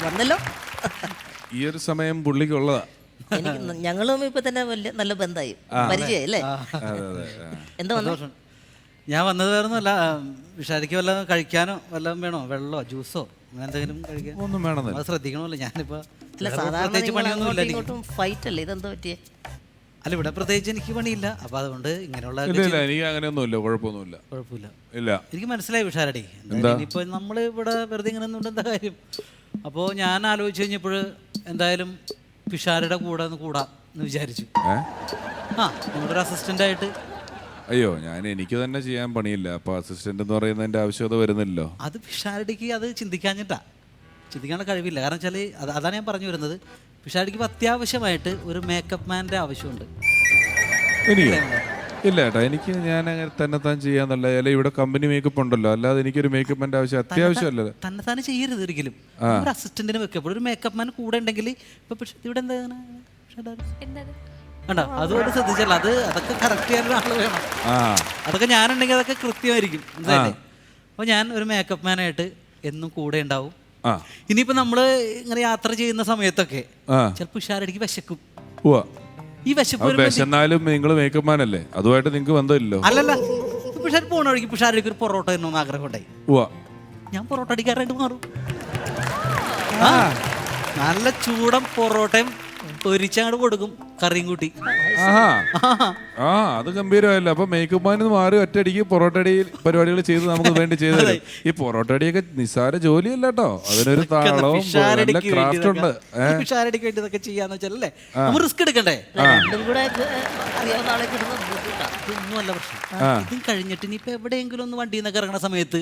വന്നല്ലോ. ഈ ഒരു സമയം പുള്ളിക്കുള്ളതാ. എനിക്ക് ഞങ്ങളും ഇപ്പൊ തന്നെ വലിയ നല്ല ബന്ധമായി, പരിചയമായി അല്ലേ? എന്താ വന്നു? ഞാൻ വന്നത് വേറൊന്നുമല്ല, വിഷാരിക്ക് വല്ലതും കഴിക്കാനോ വല്ലതും വേണോ? വെള്ളമോ ജ്യൂസോ അങ്ങനെ എന്തെങ്കിലും കഴിക്കാൻ ഒന്നും വേണമെന്നില്ല. അത് ശ്രദ്ധിക്കണമല്ലോ. ഞാനിപ്പോ അല്ല, സാധാരണ ഫൈറ്റ് അല്ലേ, ഇതെന്താ പറ്റിയേ? അല്ല, ഇവിടെ പ്രത്യേകിച്ച് എനിക്ക് പണിയില്ല, അപ്പൊ അതുകൊണ്ട് ഇങ്ങനെയുള്ള ഇല്ല, എനിക്ക് അങ്ങനെയൊന്നുമില്ല, കുഴപ്പമൊന്നുമില്ല. കുഴപ്പമില്ല. ഇല്ല, എനിക്ക് മനസ്സിലായി വിഷാരടി. ഇനിയിപ്പോ നമ്മൾ ഇവിടെ വെറുതെ ഇങ്ങനെ ഒന്നും എന്താ കാര്യം. അപ്പോൾ ഞാൻ ആലോചിച്ച് കഴിഞ്ഞപ്പോൾ എന്തായാലും പിഷാരുടെ കൂടെ ഒന്ന് കൂടാം എന്ന് വിചാരിച്ചു. നിങ്ങളുടെ ഒരു അസിസ്റ്റന്റ് ആയിട്ട്. അയ്യോ, എനിക്ക് തന്നെ ചെയ്യാൻ പണിയില്ല, അപ്പൊ അസിസ്റ്റന്റ് എന്ന് പറയുന്നതിന്റെ ആവശ്യകത വരുന്നില്ലല്ലോ. അത് പിഷാരടിക്ക് അത് ചിന്തിക്കാനുള്ള കഴിവില്ല. കാരണം വെച്ചാൽ അതാണ് ഞാൻ പറഞ്ഞു വരുന്നത്. പിഷാരടിക്ക് അത്യാവശ്യമായിട്ട് ഒരു മേക്കപ്പ് മാൻ്റെ ആവശ്യമുണ്ട്. ഇല്ല ഏട്ടാ, ഞാൻ അങ്ങനെ തന്നെ ചെയ്യാന്നല്ല. അല്ലെ, ഇവിടെ കമ്പനി മേക്കപ്പ് ഉണ്ടല്ലോ, അല്ലാതെ എനിക്കൊരു മേക്കപ്പ് മാൻ്റെ ആവശ്യം അത്യാവശ്യമല്ലല്ലോ. തന്നെ ചെയ്യരുത് ഒരിക്കലും. ഒരു അസിസ്റ്റന്റിന് വെക്കപ്പോൾ ഒരു മേക്കപ്പ് മാൻ കൂടെ ഉണ്ടെങ്കിൽ ഇപ്പൊ ഇവിടെ എന്താ അതുകൊണ്ട് ശ്രദ്ധിച്ചല്ലോ. അതൊക്കെ കറക്റ്റ് ചെയ്യാൻ ഒരാൾ വേണം. അതൊക്കെ ഞാനുണ്ടെങ്കിൽ അതൊക്കെ കൃത്യമായിരിക്കും. അപ്പോൾ ഞാൻ ഒരു മേക്കപ്പ് മാനായിട്ട് എന്നും കൂടെ ഉണ്ടാവും. ഇനിയിപ്പോ നമ്മള് ഇങ്ങനെ യാത്ര ചെയ്യുന്ന സമയത്തൊക്കെ ചിലപ്പോൾ പിഷാരടിക്ക് വിശക്കും. ഈ വിശന്നാലും നിങ്ങൾ മേക്കപ്പ് മാനല്ലേ, അതുമായിട്ട് നിങ്ങൾക്ക് ബന്ധമില്ലല്ലോ. അല്ലല്ല, പിഷാർ പോണ വഴിക്ക് പിഷാരടിക്ക് ഒരു പൊറോട്ട തന്നോന്ന് ആഗ്രഹം ഉണ്ടായി. ഞാൻ പൊറോട്ട അടിക്കാറായിട്ട് മാറും. നല്ല ചൂടൻ പൊറോട്ടയും പൊരിച്ചങ്ങോട്ട് കൊടുക്കും, കറിയും കൂട്ടി. അത് ഗംഭീരമല്ല. അപ്പൊ മേക്കപ്പ് മാനിന്ന് മാറി ഒറ്റയടിക്ക് പൊറോട്ടടി പരിപാടികൾ ചെയ്ത് നമുക്ക് വേണ്ടി ചെയ്തു തരും. ഈ പൊറോട്ടടിയൊക്കെ നിസ്സാര ജോലിയല്ല കേട്ടോ, അതിനൊരു താളവും ക്രാഫ്റ്റ് ഉണ്ട്. പിഷാരടിക്ക് വേണ്ടി ഇതൊക്കെ ചെയ്യാന്ന് വെച്ചാലേ റിസ്ക് എടുക്കണ്ടേ. ഇതൊന്നുമല്ല പ്രശ്നം. ഇതും കഴിഞ്ഞിട്ട് ഇനിയിപ്പോ എവിടെയെങ്കിലും ഒന്ന് വണ്ടിയിൽ നിന്നൊക്കെ ഇറങ്ങുന്ന സമയത്ത്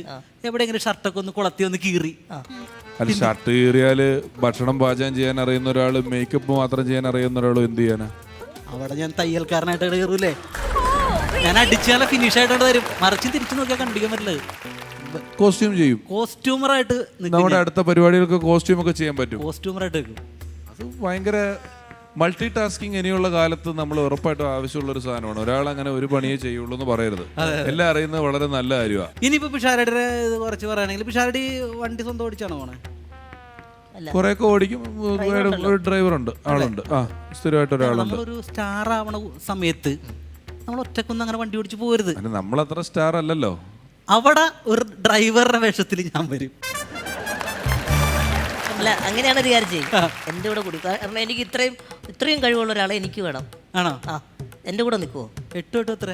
എവിടെയെങ്കിലും ഷർട്ടൊക്കെ ഒന്ന് കുളത്തി ഒന്ന് കീറി. അല്ല, ഷർട്ട് കീറിയാല് ഭക്ഷണം പാചകം ചെയ്യാൻ അറിയുന്ന ഒരാള് മേക്കപ്പ് മാത്രം ചെയ്യാൻ അറിയുന്ന ഒരാളും എന്ത് ചെയ്യാനാ? അവിടെ ഞാൻ തയ്യൽക്കാരനായിട്ട് കയറൂലേ, ഞാൻ അടിച്ചാലെ ഫിനിഷ് ആയിട്ട് തരും. മറിച്ച് തിരിച്ചു നോക്കിയാൽ കണ്ടിക്കാൻ പറ്റില്ല. കോസ്റ്റ്യൂം ചെയ്യും, കോസ്റ്റ്യൂമറായിട്ട്. നമ്മുടെ അടുത്ത പരിപാടികൾക്ക് കോസ്റ്റ്യൂം ഒക്കെ ചെയ്യാൻ പറ്റും. കോസ്റ്റ്യൂമറായിട്ട് അത് ഭയങ്കര മൾട്ടി ടാസ്കിങ് ഇനിയുള്ള കാലത്ത് നമ്മൾ ഉറപ്പായിട്ടും ആവശ്യമുള്ള ഒരു സാധനമാണ്. ഒരാൾ അങ്ങനെ ഒരു പണിയേ ചെയ്യുള്ളൂ എന്ന് പറയരുത്. എല്ലാം അറിയുന്നത് വളരെ നല്ല കാര്യമാണ്. ഇനിയിപ്പോ പിഷാരടിയുടെ കുറച്ച് പറയുകയാണെങ്കിൽ പിഷാരടി വണ്ടി സ്വന്തം ഓടിച്ചാണോ പോണേ? കുറെയൊക്കെ ഓടിക്കും. ഒരു ഡ്രൈവർ ഉണ്ട്, ആളുണ്ട്, സ്ഥിരമായിട്ട് ഒരാളുണ്ട്. നമ്മളൊരു സ്റ്റാർ ആവണ സമയത്ത് നമ്മൾ ഒറ്റക്കൊന്നും അങ്ങനെ വണ്ടി ഓടിച്ച് പോകരുത്. നമ്മളത്ര സ്റ്റാർ അല്ലല്ലോ. അവിടെ ഒരു ഡ്രൈവറുടെ വേഷത്തിൽ ഞാൻ വരും. അല്ല, അങ്ങനെയാണ് വിചാരിച്ചേ എന്റെ കൂടെ കൂടി. കാരണം എനിക്ക് ഇത്രയും കഴിവുള്ള ഒരാളെ എനിക്ക് വേണം. ആണോ? എന്റെ കൂടെ നിൽക്കുവോ? 8 എത്ര?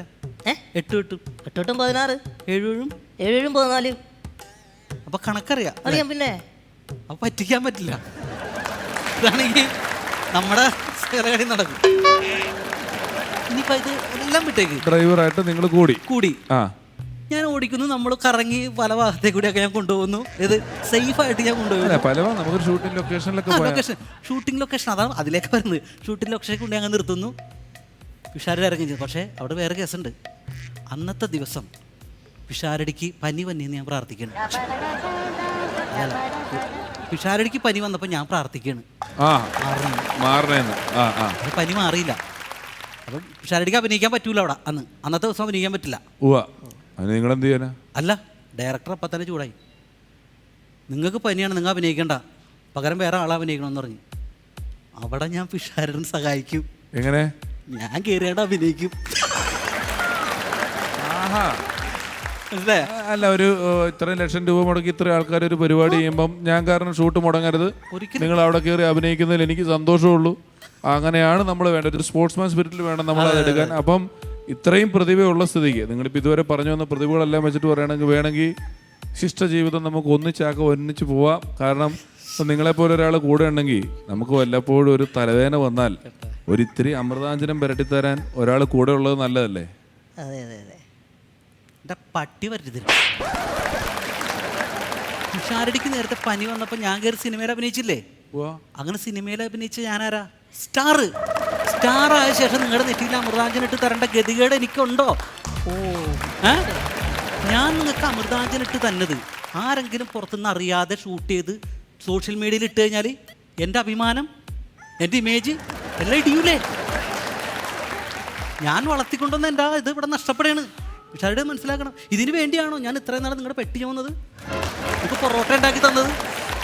8 16 7 14. അപ്പൊ കണക്കറിയാം. അറിയാം. പിന്നെ അപ്പൊ പറ്റിക്കാൻ പറ്റില്ല. ഇതാണെങ്കിൽ നമ്മുടെ കളി നടക്കും. ഇനിയിപ്പോ ഇത് എല്ലാം വിട്ടേക്ക്. ഡ്രൈവറായിട്ട് നിങ്ങൾ കൂടി ഞാൻ ഓടിക്കുന്നു, നമ്മൾ കറങ്ങി പല ഭാഗത്തെ കൂടിയൊക്കെ ഞാൻ കൊണ്ടുപോകുന്നു. ഇത് സേഫ് ആയിട്ട് ഞാൻ കൊണ്ടുപോകുന്നു. ഷൂട്ടിംഗ് ലൊക്കേഷൻ അതാണ് അതിലേക്ക് വരുന്നത്. ഷൂട്ടിംഗ് ലൊക്കേഷൻ കൊണ്ട് ഞങ്ങൾ നിർത്തുന്നു, പിഷാരടി ഇറങ്ങി. പക്ഷേ അവിടെ വേറെ കേസുണ്ട്. അന്നത്തെ ദിവസം പിഷാരടിക്ക് പനി വന്നെന്ന് ഞാൻ പ്രാർത്ഥിക്കണം. പിഷാരടിക്ക് പനി വന്നപ്പോൾ ഞാൻ പ്രാർത്ഥിക്കുകയാണ് പനി മാറിയില്ല. അപ്പം പിഷാരടിക്ക് അഭിനയിക്കാൻ പറ്റൂല അവിടെ. അന്നത്തെ ദിവസം അഭിനയിക്കാൻ പറ്റില്ല. നിങ്ങൾ എന്ത് ചെയ്യാനാ? അല്ല, ഡയറക്ടർ അപ്പം തന്നെ ചൂടായി. നിങ്ങൾക്ക് പനിയാണ്, നിങ്ങൾ അഭിനയിക്കണ്ട, പകരം വേറെ ആളെ അഭിനയിക്കണമെന്ന് പറഞ്ഞു. അവിടെ ഞാൻ പിഷാരടിനെ സഹായിക്കും. എങ്ങനെ? ഞാൻ കയറിയാണ്ട് അഭിനയിക്കും. അല്ല, ഒരു ഇത്രയും ലക്ഷം രൂപ മുടക്കി ഇത്ര ആൾക്കാർ ഒരു പരിപാടി ചെയ്യുമ്പം ഞാൻ കാരണം ഷൂട്ട് മുടങ്ങരുത്, നിങ്ങൾ അവിടെ കയറി അഭിനയിക്കുന്നതിൽ എനിക്ക് സന്തോഷമുള്ളൂ. അങ്ങനെയാണ് നമ്മൾ വേണ്ടത്. ഒരു സ്പോർട്സ്മാൻ സ്പിരിറ്റിൽ വേണം നമ്മൾ അത് എടുക്കാൻ. അപ്പം ഇത്രയും പ്രതിഭയുള്ള സ്ഥിതിക്ക് നിങ്ങളിപ്പോൾ ഇതുവരെ പറഞ്ഞു വന്ന പ്രതിഭകളെല്ലാം വെച്ചിട്ട് പറയുകയാണെങ്കിൽ വേണമെങ്കിൽ ശിഷ്ടജീവിതം നമുക്ക് ഒന്നിച്ച് പോവാം. കാരണം നിങ്ങളെപ്പോലെ ഒരാൾ കൂടെ ഉണ്ടെങ്കിൽ നമുക്ക് വല്ലപ്പോഴും ഒരു തലവേദന വന്നാൽ ഒരിത്തിരി അമൃതാഞ്ജനം പുരട്ടിത്തരാൻ ഒരാൾ കൂടെ ഉള്ളത് നല്ലതല്ലേ? പട്ടി പറ്റി തുഷാരടിക്ക് നേരത്തെ പനി വന്നപ്പോൾ ഞാൻ കയറി സിനിമയിൽ അഭിനയിച്ചില്ലേ? അങ്ങനെ സിനിമയിൽ അഭിനയിച്ച ഞാനാരാ? സ്റ്റാർ ആയ ശേഷം നിങ്ങളുടെ നെറ്റിയിൽ അമൃതാഞ്ജനം ഇട്ട് തരേണ്ട ഗതികേട് എനിക്കുണ്ടോ? ഞാൻ നിങ്ങൾക്ക് അമൃതാഞ്ജനം ഇട്ട് തന്നത് ആരെങ്കിലും പുറത്തുനിന്ന് അറിയാതെ ഷൂട്ട് ചെയ്ത് സോഷ്യൽ മീഡിയയിൽ ഇട്ട് കഴിഞ്ഞാൽ എൻ്റെ അഭിമാനം, എൻ്റെ ഇമേജ് എല്ലാം ഇടിയൂലേ? ഞാൻ വളർത്തിക്കൊണ്ടുവന്ന എൻ്റെ ഇത് ഇവിടെ നഷ്ടപ്പെടുകയാണ്. പിഷാരടി മനസ്സിലാക്കണം. ഇതിന് വേണ്ടിയാണോ ഞാൻ ഇത്രയും നാളെ നിങ്ങളുടെ പെട്ടി ചുമന്നത്, നിങ്ങൾക്ക് പൊറോട്ട ഉണ്ടാക്കി തന്നത്?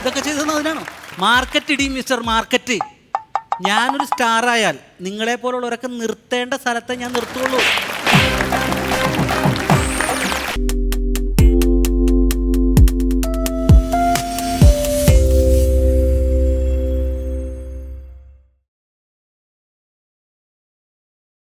ഇതൊക്കെ ചെയ്തത് അതിനാണോ? മാർക്കറ്റ് ഇടി മിസ്റ്റർ മാർക്കറ്റ്. ഞാനൊരു സ്റ്റാർ ആയാൽ നിങ്ങളെ പോലുള്ളവരൊക്കെ നിർത്തേണ്ട സ്ഥലത്തെ ഞാൻ നിർത്തുള്ളൂ.